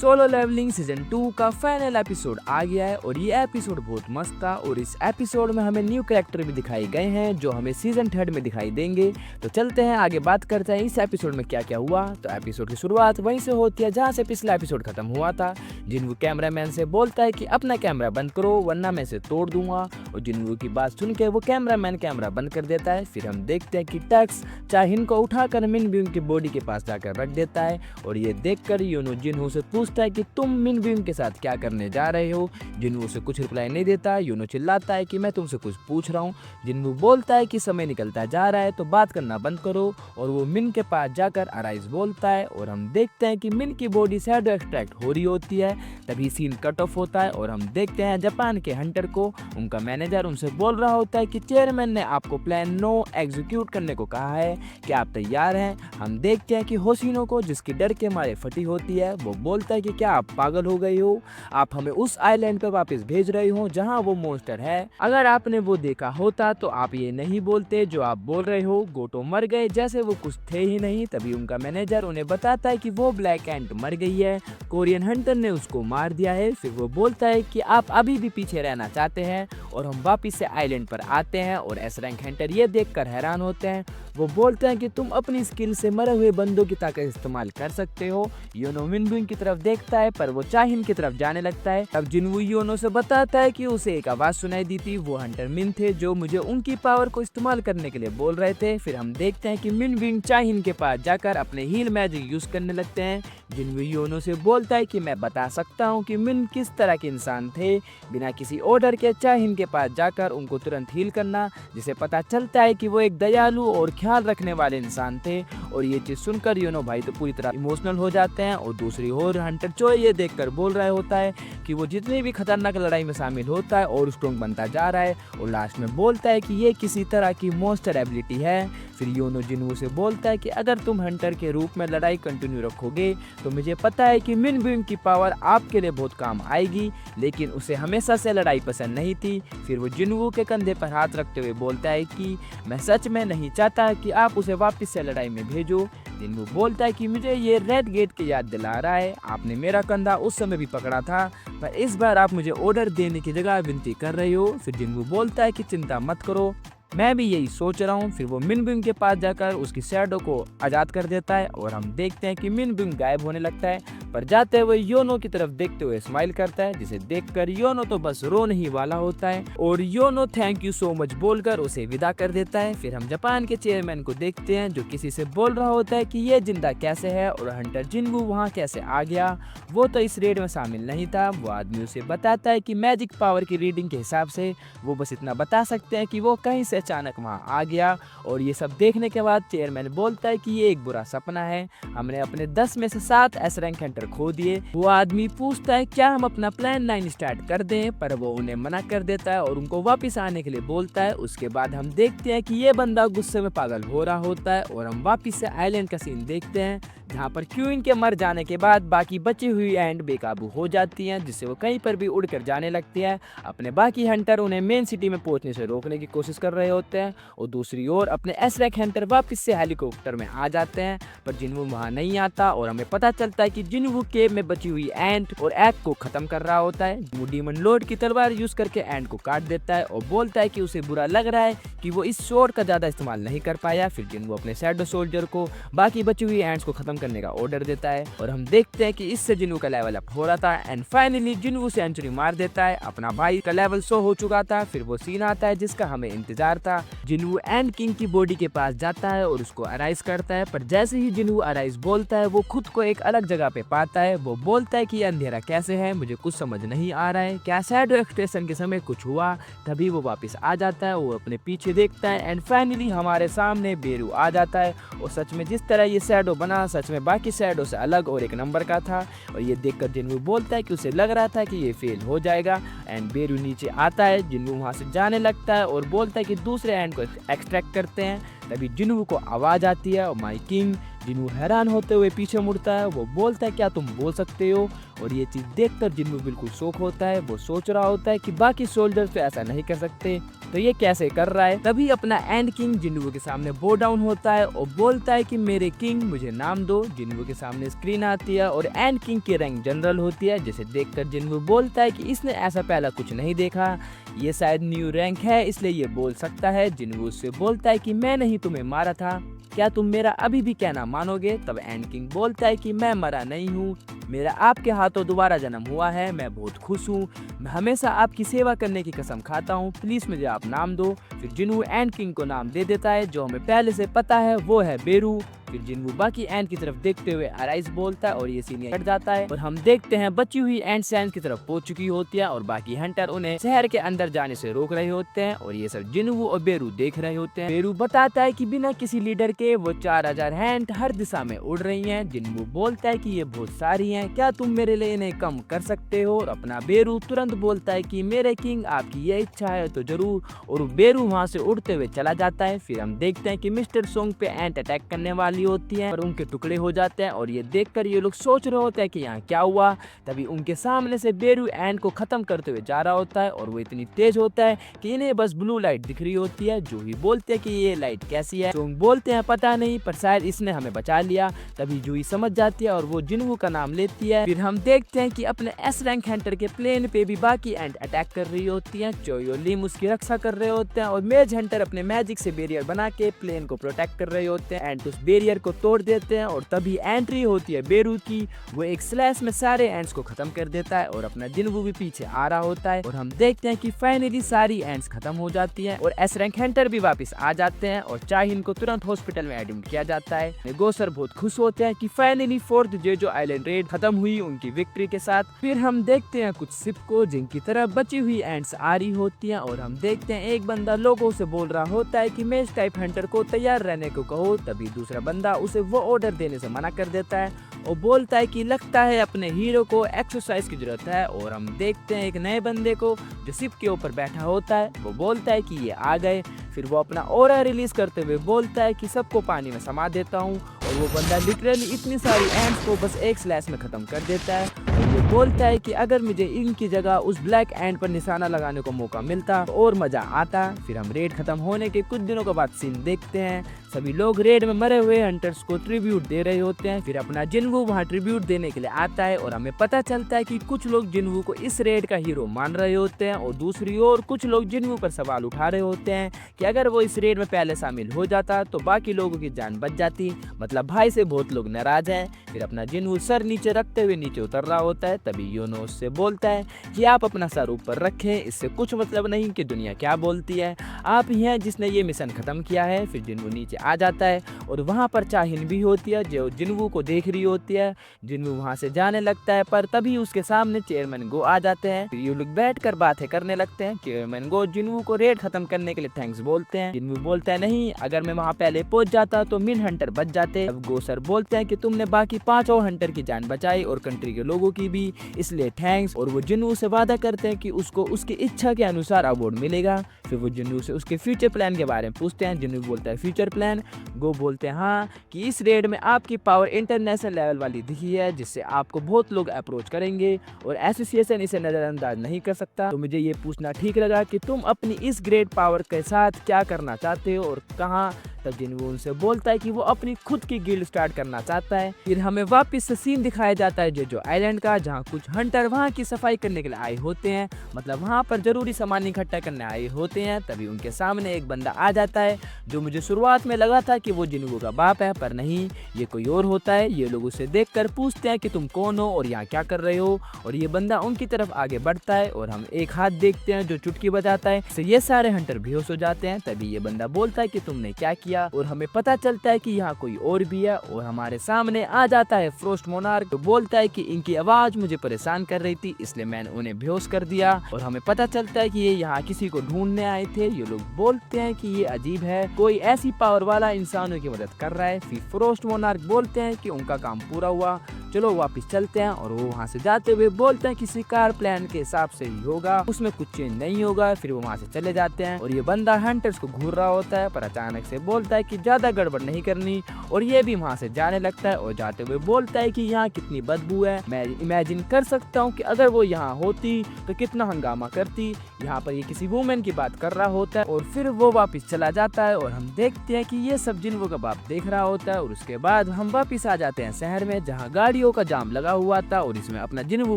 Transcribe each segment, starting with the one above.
Solo levelling season 2 का final episode आ गया है और ये एपिसोड बहुत मस्त था और इस एपिसोड में हमें न्यू कैरेक्टर भी दिखाए गए हैं जो हमें सीजन 3 में दिखाई देंगे। तो चलते हैं आगे बात करते हैं इस एपिसोड में क्या क्या हुआ। तो एपिसोड की शुरुआत वहीं से होती है जहाँ से पिछला एपिसोड खत्म हुआ था। जिन्वू कैमरामैन से बोलता है कि अपना कैमरा बंद करो वरना मैं इसे तोड़ दूंगा और जिन्वू की बात सुन के वो कैमरामैन कैमरा बंद कर देता है। फिर हम देखते हैं कि टक्स चाहिन को उठाकर मिन ब्यूंग की बॉडी के पास जाकर रख देता है और ये देखकर योनो जिन्वू से पूछता है कि तुम मिन ब्यूंग के साथ क्या करने जा रहे हो। जिन्वू से कुछ रिप्लाई नहीं देता। योनो चिल्लाता है कि मैं तुमसे कुछ पूछ रहा हूँ। जिन्वू बोलता है कि समय निकलता जा रहा है तो बात करना बंद करो और वो मिन के पास जाकर अराइज बोलता है और हम देखते हैं कि मिन की बॉडी शैडो एक्सट्रैक्ट हो रही होती है। तभी सीन कट ऑफ होता है और हम देखते हैं जापान के हंटर को। उनका मैनेजर उनसे बोल रहा होता है कि चेयरमैन ने आपको प्लान 9 एग्जीक्यूट करने को कहा है, क्या आप तैयार हैं। हम देखते हैं कि होशिनो को जिसकी डर के मारे फटी होती है वो बोलता है कि क्या आप पागल हो गए हो, आप हमें उस आइलैंड पर वापस भेज रहे हो जहां वो मॉन्स्टर है। अगर आपने वो देखा होता तो आप ये नहीं बोलते जो आप बोल रहे हो। गोटो मर गए जैसे वो कुछ थे ही नहीं। तभी उनका मैनेजर उन्हें बताता है कि वो ब्लैक एंट मर गई है, कोरियन हंटर ने उसको मार दिया है। फिर वो बोलता है कि आप अभी भी पीछे रहना चाहते हैं और हम वापिस से आइलैंड पर आते हैं और एस रैंक हंटर ये देखकर हैरान होते हैं। वो बोलते हैं कि तुम अपनी स्किल से मरे हुए बंदों की ताकत इस्तेमाल कर सकते हो। योनो मिन ब्यूंग की तरफ देखता है पर वो चाहिन की तरफ जाने लगता है। तब जिन्वू योनो से बताता है कि उसे एक आवाज सुनाई दी थी, वो हंटर मिन थे जो मुझे उनकी पावर को इस्तेमाल करने के लिए बोल रहे थे। फिर हम देखते हैं कि मिन ब्यूंग चाहिन के पास जाकर अपने हील मैजिक यूज करने लगते हैं। जिन्वू योनो से बोलता है कि मैं बता सकता हूँ कि मिन किस तरह के इंसान थे। बिना किसी ऑर्डर के चाहिन के पास जाकर उनको तुरंत हील करना, जिसे पता चलता है कि वो एक दयालु और ख्याल रखने वाले इंसान थे। और ये चीज सुनकर योनो भाई तो पूरी तरह इमोशनल हो जाते हैं और दूसरी ओर हंटर चो ये देखकर बोल रहा होता है कि वो जितनी भी खतरनाक लड़ाई में शामिल होता है और स्ट्रॉन्ग बनता जा रहा है और लास्ट में बोलता है कि ये किसी तरह की मॉन्स्टर एबिलिटी है। फिर योनो जिन्वू से बोलता है कि अगर तुम हंटर के रूप में लड़ाई कंटिन्यू रखोगे तो मुझे पता है कि मिन ब्यूंग की पावर आपके लिए बहुत काम आएगी, लेकिन उसे हमेशा से लड़ाई पसंद नहीं थी। फिर वो जिन्वू के कंधे पर हाथ रखते हुए बोलता है कि मैं सच में नहीं चाहता कि आप उसे वापस से लड़ाई में भेजो। जिन्वू बोलता है कि मुझे ये रेड गेट की याद दिला रहा है, आपने मेरा कंधा उस समय भी पकड़ा था पर इस बार आप मुझे ऑर्डर देने की जगह विनती कर रहे हो। फिर जिन्वू बोलता है कि चिंता मत करो, मैं भी यही सोच रहा हूँ। फिर वो मिन ब्यूंग के पास जाकर उसकी शैडो को आज़ाद कर देता है और हम देखते हैं कि मिन ब्यूंग गायब होने लगता है पर जाते हुए योनो की तरफ देखते हुए स्माइल करता है, जिसे देखकर योनो तो बस रोने ही वाला होता है और YONO thank you so much बोलकर उसे विदा कर देता है। फिर हम जापान के चेयरमैन को देखते हैं जो किसी से बोल रहा होता है कि ये जिंदा कैसे है और हंटर जिन्वू वहाँ कैसे आ गया, वो तो इस रेड में शामिल नहीं था। वो आदमी उसे बताता है कि मैजिक पावर की रीडिंग के हिसाब से वो बस इतना बता सकते हैं कि वो कहीं से अचानक वहाँ आ गया। और ये सब देखने के बाद चेयरमैन बोलता है कि ये एक बुरा सपना है, हमने अपने 10 में से 7 एस रैंक हंटर खो दिए। वो आदमी पूछता है क्या हम अपना प्लान 9 स्टार्ट कर दें, पर वो उन्हें मना कर देता है और उनको वापस आने के लिए बोलता है। उसके बाद हम देखते हैं कि ये बंदा गुस्से में पागल हो रहा होता है और हम वापस से आइलैंड का सीन देखते हैं जहाँ पर क्वीन के मर जाने के बाद बाकी बची हुई एंड बेकाबू हो जाती हैं, जिससे वो कहीं पर भी उड़कर जाने लगती है। अपने बाकी हंटर उन्हें मेन सिटी में पहुंचने से रोकने की कोशिश कर रहे होते हैं और दूसरी ओर अपने एस रैंक हंटर वापस से हेलीकॉप्टर में आ जाते हैं पर जिन्वू वहाँ नहीं आता और हमें पता चलता है कि जिन्वू केव में बची हुई एंट और एग को खत्म कर रहा होता है। वो डीमन लॉर्ड की तलवार यूज करके एंट को काट देता है और बोलता है कि उसे बुरा लग रहा है कि वो इस शॉट का ज्यादा इस्तेमाल नहीं कर पाया। फिर जिन्वू अपने शैडो सोल्जर को बाकी बची हुई एंट्स को खत्म करने का ऑर्डर देता है और हम देखते हैं कि इससे जिन्वू का लेवल अप हो रहा था एंड फाइनली जिन्वू सेंचुरी मार देता है। अपना भाई का लेवल 100 हो चुका था। फिर वो सीन आता है जिसका हमें इंतजार था। जिन्वू एंड किंग की बॉडी के पास जाता है और उसको अराइज करता है पर जैसे ही जिन्वू अराइज बोलता है वो खुद को एक अलग जगह पे पाता है। वो बोलता है कि ये अंधेरा कैसे है, मुझे कुछ समझ नहीं आ रहा है, क्या शैडो एक्सट्रेशन के समय कुछ हुआ। तभी वो वापस आ जाता है, वो अपने पीछे देखता है एंड फाइनली हमारे सामने बेरू आ जाता है और सच में जिस तरह ये शैडो बना सच में बाकी शैडो से अलग और एक नंबर का था। और ये देखकर जिन्वू बोलता है कि उसे लग रहा था कि ये फेल हो जाएगा एंड बेरू नीचे आता है। जिन्वू वहाँ से जाने लगता है और बोलता है कि दूसरे एंड को एक्सट्रैक्ट करते हैं। तभी जिन्हू को आवाज आती है, और माय किंग। जिन्हू हैरान होते हुए पीछे मुड़ता है, वो बोलता है क्या तुम बोल सकते हो। और ये चीज देखकर जिन्हू बिल्कुल शॉक होता है। वो सोच रहा होता है कि बाकी सोल्जर्स तो ऐसा नहीं कर सकते, तो ये कैसे कर रहा है। तभी अपना एंड किंग जिन्हू के सामने बो डाउन होता है और बोलता है कि मेरे किंग मुझे नाम दो। जिन्हू के सामने स्क्रीन आती है और एंड किंग की रैंक जनरल होती है, जिसे देखकर जिन्हू बोलता है कि इसने ऐसा पहला कुछ नहीं देखा, ये शायद न्यू रैंक है इसलिए ये बोल सकता है। जिन्हू उससे बोलता है कि मैंने ही तुम्हें मारा था, क्या तुम मेरा अभी भी कहना मानोगे। तब एंड किंग बोलता है कि मैं मरा नहीं हूँ, मेरा आपके हाथों दोबारा जन्म हुआ है, मैं बहुत खुश हूँ, मैं हमेशा आपकी सेवा करने की कसम खाता हूँ, प्लीज मुझे आप नाम दो। फिर जिन्हू एंड किंग को नाम दे देता है जो हमें पहले से पता है, वो है बेरू। फिर जिन्हू बाकी एंड की तरफ देखते हुए अराइज बोलता है और ये सीन कट जाता है और हम देखते हैं बची हुई एंड सैंड की तरफ पहुंच चुकी होती है और बाकी हंटर उन्हें शहर के अंदर जाने से रोक रहे होते हैं और ये सब जिन्हू और बेरू देख रहे होते हैं। बेरू बताता है कि बिना किसी लीडर के वो 4000 हैंड हर दिशा में उड़ रही हैं। जिन्हू बोलता है कि ये बहुत सारी हैं, क्या तुम मेरे लिए इन्हें कम कर सकते हो। और अपना बेरू तुरंत बोलता है कि मेरे किंग आपकी ये इच्छा है तो जरूर, और बेरू वहाँ से उड़ते हुए चला जाता है। फिर हम देखते हैं कि मिस्टर सोंग पे एंट अटैक करने वाली होती है और उनके टुकड़े हो जाते हैं और ये देखकर ये लोग सोच रहे होते हैं कि यहाँ क्या हुआ। तभी उनके सामने से बेरू एंट को खत्म करते हुए जा रहा होता है और वो इतनी तेज होता है कि इन्हें बस ब्लू लाइट दिख रही होती है। जो ही बोलते हैं कि ये लाइट कैसी है, सोंग बोलते हैं पता नहीं, पर शायद इसने हमें बचा लिया। तभी जूही समझ जाती है और वो जिन्हू का नाम लेती है। फिर हम देखते हैं कि अपने एस रैंक हंटर के प्लेन पे भी बाकी एंट अटैक कर रही होती है। चोयो लिम उसकी रक्षा कर रहे होते हैं और मेज हंटर अपने मैजिक से बैरियर बना के प्लेन को प्रोटेक्ट कर रहे होते हैं। एंट उस बैरियर को तोड़ देते हैं और तभी एंट्री होती है बेरू की। वो एक स्लैश में सारे एंट्स को खत्म कर देता है और अपना जिन्हू भी पीछे आ रहा होता है और हम देखते हैं कि फाइनली सारी एंट्स खत्म हो जाती हैं और एस रैंक हंटर भी वापस आ जाते हैं और चाहिन को तुरंत हॉस्पिटल में एडमिट किया जाता है। गोसर बहुत खुश होते हैं कि finally fourth Jeju island red खत्म हुई उनकी विक्ट्री के साथ। फिर हम देखते हैं कुछ शिप को जिनकी तरफ बची हुई एंट्स आ रही होती हैं और हम देखते हैं एक बंदा लोगों से बोल रहा होता है कि मेज टाइप हंटर को तैयार रहने को कहो। तभी दूसरा बंदा उसे वो ऑर्डर देने से मना कर देता है और बोलता है कि लगता है अपने हीरो को एक्सरसाइज की जरूरत है। और हम देखते हैं एक नए बंदे को जो शिप के ऊपर बैठा होता है, वो बोलता है कि ये आ गए। फिर वो अपना ऑरा रिलीज करते हुए बोलता है कि सबको पानी में समा देता हूँ और वो बंदा लिटरली इतनी सारी एंट्स को बस एक स्लैश में खत्म कर देता है। और वो बोलता है कि अगर मुझे इनकी जगह उस ब्लैक एंट पर निशाना लगाने को मौका मिलता तो और मजा आता। फिर हम रेड खत्म होने के कुछ दिनों के बाद सीन देखते हैं, सभी लोग रेड में मरे हुए हंटर्स को ट्रिब्यूट दे रहे होते हैं। फिर अपना जिन्हू वहाँ ट्रिब्यूट देने के लिए आता है और हमें पता चलता है कि कुछ लोग जिन्हू को इस रेड का हीरो मान रहे होते हैं और दूसरी ओर कुछ लोग जिन्हू पर सवाल उठा रहे होते हैं कि अगर वो इस रेड में पहले शामिल हो जाता तो बाकी लोगों की जान बच जाती। मतलब भाई से बहुत लोग नाराज हैं। फिर अपना जिन्हू सर नीचे रखते हुए नीचे उतर रहा होता है। तभी योनो उससे बोलता है कि आप अपना सर ऊपर रखें, इससे कुछ मतलब नहीं कि दुनिया क्या बोलती है, आप ही हैं जिसने ये मिशन खत्म किया है। फिर जिन्हू नीचे आ जाता है और वहाँ पर चाहिन भी होती है जो जिन्हू को देख रही होती है। जिन्हू वहाँ से जाने लगता है पर तभी उसके सामने चेयरमैन गो आ जाते हैं। फिर ये लोग बैठकर बातें करने लगते हैं। चेयरमैन गो जिन्हू को रेड खत्म करने के लिए थैंक्स बोलते हैं। जिन्हू बोलता है नहीं, अगर मैं वहाँ पहले पहुंच जाता तो मिन हंटर बच जाते। अब गो सर बोलते हैं कि तुमने बाकी 5 और हंटर की जान बचाई और कंट्री के लोगों की भी, इसलिए थैंक्स। और वो जिन्हू से वादा करते हैं कि उसको उसकी इच्छा के अनुसार अवार्ड मिलेगा। फिर वो जिन्हू से उसके फ्यूचर प्लान के बारे में पूछते हैं। जिन्हू बोलता है फ्यूचर प्लान। गो बोलते हैं हाँ कि इस रेड में आपकी पावर इंटरनेशनल लेवल वाली दिखी है जिससे आपको बहुत लोग अप्रोच करेंगे और एसोसिएशन इसे नजरअंदाज नहीं कर सकता। तो मुझे ये पूछना ठीक लगा कि तुम अपनी इस ग्रेट पावर के साथ क्या करना चाहते हो और कहाँ। तब जिन्हू उनसे बोलता है कि वो अपनी खुद की गिल्ड स्टार्ट करना चाहता है। फिर हमें वापस से सीन दिखाया जाता है जेजो आइलैंड का, जहाँ कुछ हंटर वहाँ की सफाई करने के लिए आए होते हैं, मतलब वहाँ पर जरूरी सामान इकट्ठा करने आए होते हैं। तभी उनके सामने एक बंदा आ जाता है जो मुझे शुरुआत में लगा था कि वो जिन्हू का बाप है, पर नहीं, ये कोई और होता है। ये लोग उसे देखकर पूछते हैं कि तुम कौन हो और यहाँ क्या कर रहे हो, और ये बंदा उनकी तरफ आगे बढ़ता है और हम एक हाथ देखते हैं जो चुटकी बजाता है। तो ये सारे हंटर बेहोश हो जाते हैं। तभी ये बंदा बोलता है कि तुमने क्या किया, और हमें पता चलता है कि यहाँ कोई और भी है। और हमारे सामने आ जाता है फ्रोस्ट मोनार्क, जो बोलता है कि इनकी आवाज मुझे परेशान कर रही थी इसलिए मैंने उन्हें बेहोश कर दिया। और हमें पता चलता है कि ये यहाँ किसी को ढूंढने आए थे। ये लोग बोलते हैं कि ये अजीब है, कोई ऐसी पावर वाला इंसानों की मदद कर रहा है। फिर फ्रोस्ट मोनार्क बोलते हैं कि उनका काम पूरा हुआ, चलो वापस चलते हैं। और वो वहाँ से जाते हुए बोलते हैं कि शिकार प्लान के हिसाब से ही होगा, उसमें कुछ चेंज नहीं होगा। फिर वो वहाँ से चले जाते हैं और ये बंदा हंटर्स को घूर रहा होता है, पर अचानक से बोलता बोलता है कि ज़्यादा गड़बड़ नहीं करनी और ये भी वहाँ से जाने लगता है और जाते हुए बोलता है कि यहाँ कितनी बदबू है। मैं इमेजिन कर सकता हूँ कि अगर वो यहाँ होती तो कितना हंगामा करती। यहाँ पर ये किसी वुमेन की बात कर रहा होता है और फिर वो वापस चला जाता है और हम देखते हैं कि ये सब जिन्वो का बाप देख रहा होता है। और उसके बाद हम वापस आ जाते हैं शहर में जहाँ गाड़ियों का जाम लगा हुआ था और इसमें अपना जिन्वो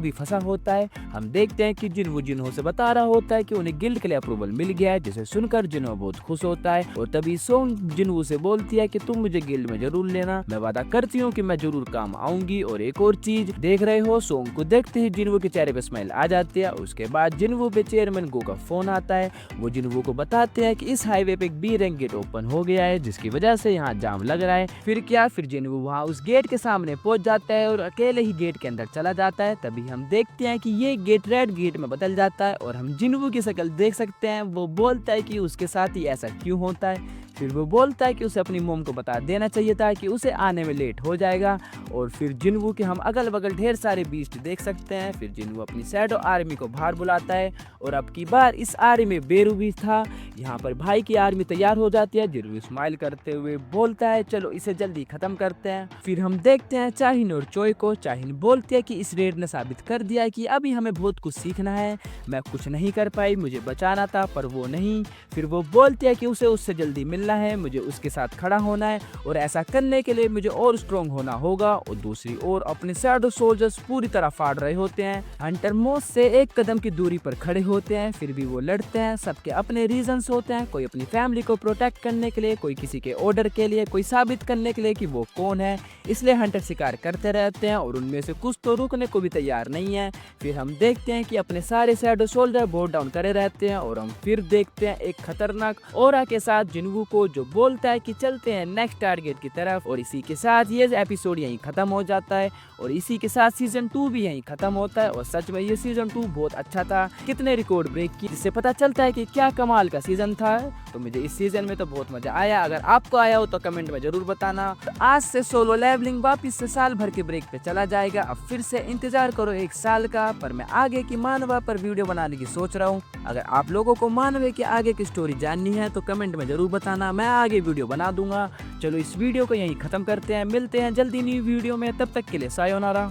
भी फंसा होता है। हम देखते हैं कि जिन्वो जिन्हो से बता रहा होता है कि उन्हें गिल्ड के लिए अप्रूवल मिल गया है, जिसे सुनकर जिन्हो बहुत खुश होता है। और तभी सोंग जिन्वो से बोलती है कि तुम मुझे गिल्ड में जरूर लेना, मैं वादा करती हूँ कि मैं जरूर काम आऊंगी। और एक और चीज देख रहे हो, सोंग को देखते ही जिन्वो के चेहरे पे स्माइल आ जाती है। उसके बाद जिन्वो पे चेयरमैन गो का फोन आता है। वो जिन्वो को बताते हैं कि इस हाईवे पे एक बी रैंक गेट ओपन हो गया है जिसकी वजह से यहाँ जाम लग रहा है। फिर जिन्वो वहाँ उस गेट के सामने पहुंच जाता है और अकेले ही गेट के अंदर चला जाता है। तभी हम देखते हैं कि ये गेट रेड गेट में बदल जाता है और हम जिन्वो की शक्ल देख सकते हैं। वो बोलता है कि उसके साथ ही ऐसा क्यों होता है। फिर वो बोलता है कि उसे अपनी मोम को बता देना चाहिए था कि उसे आने में लेट हो जाएगा। और फिर जिन्वो के हम अगल बगल ढेर सारे बीस्ट देख सकते हैं। फिर जिन्वो अपनी शैडो आर्मी को बाहर बुलाता है और अब की बार इस आर्मी में बेरू भी था। यहाँ पर भाई की आर्मी तैयार हो जाती है। जिन्वो स्माइल करते हुए बोलता है चलो इसे जल्दी खत्म करते हैं। फिर हम देखते हैं चाहिन और चोय को। चाहिन बोलती है कि इस रेड ने साबित कर दिया है कि अभी हमें बहुत कुछ सीखना है, मैं कुछ नहीं कर पाई, मुझे बचाना था पर वो नहीं। फिर वो बोलती है कि उसे उससे जल्दी मिलना है, मुझे उसके साथ खड़ा होना है और ऐसा करने के लिए मुझे और स्ट्रॉन्ग होना होगा। और दूसरी ओर अपने शैडो सोल्जर्स पूरी तरह फाड़ रहे होते हैं। हंटर मॉस से एक कदम की दूरी पर खड़े होते हैं, फिर भी वो लड़ते हैं। सबके अपने रीजंस होते हैं, कोई अपनी फैमिली को प्रोटेक्ट करने के लिए, कोई किसी के ऑर्डर के लिए, कोई साबित करने के लिए कि वो कौन है। इसलिए हंटर शिकार करते रहते हैं और उनमें से कुछ तो रुकने को भी तैयार नहीं है। फिर हम देखते हैं कि अपने सारे शैडो सोल्जर बोट डाउन करे रहते हैं और हम फिर देखते हैं एक खतरनाक ऑरा के साथ जिन्वो को, जो बोलता है कि चलते हैं नेक्स्ट टारगेट की तरफ। और इसी के साथ ये एपिसोड यहीं खत्म हो जाता है और इसी के साथ सीजन 2 भी यहीं खत्म होता है। और सच में ये सीजन 2 बहुत अच्छा था, कितने रिकॉर्ड ब्रेक की, जिससे पता चलता है कि क्या कमाल का सीजन था। तो मुझे इस सीजन में तो बहुत मजा आया। अगर आपको आया हो तो कमेंट में जरूर बताना। तो आज से सोलो लेवलिंग वापिस से साल भर के ब्रेक पे चला जाएगा। अब फिर से इंतजार करो 1 साल का। पर मैं आगे की मानवा पर वीडियो बनाने की सोच रहा हूँ। अगर आप लोगों को मानवे की आगे की स्टोरी जाननी है तो कमेंट में जरूर बताना, मैं आगे वीडियो बना दूंगा। चलो इस वीडियो को यहीं खत्म करते हैं, मिलते हैं जल्दी न्यू वीडियो में, तब तक के लिए सायोनारा।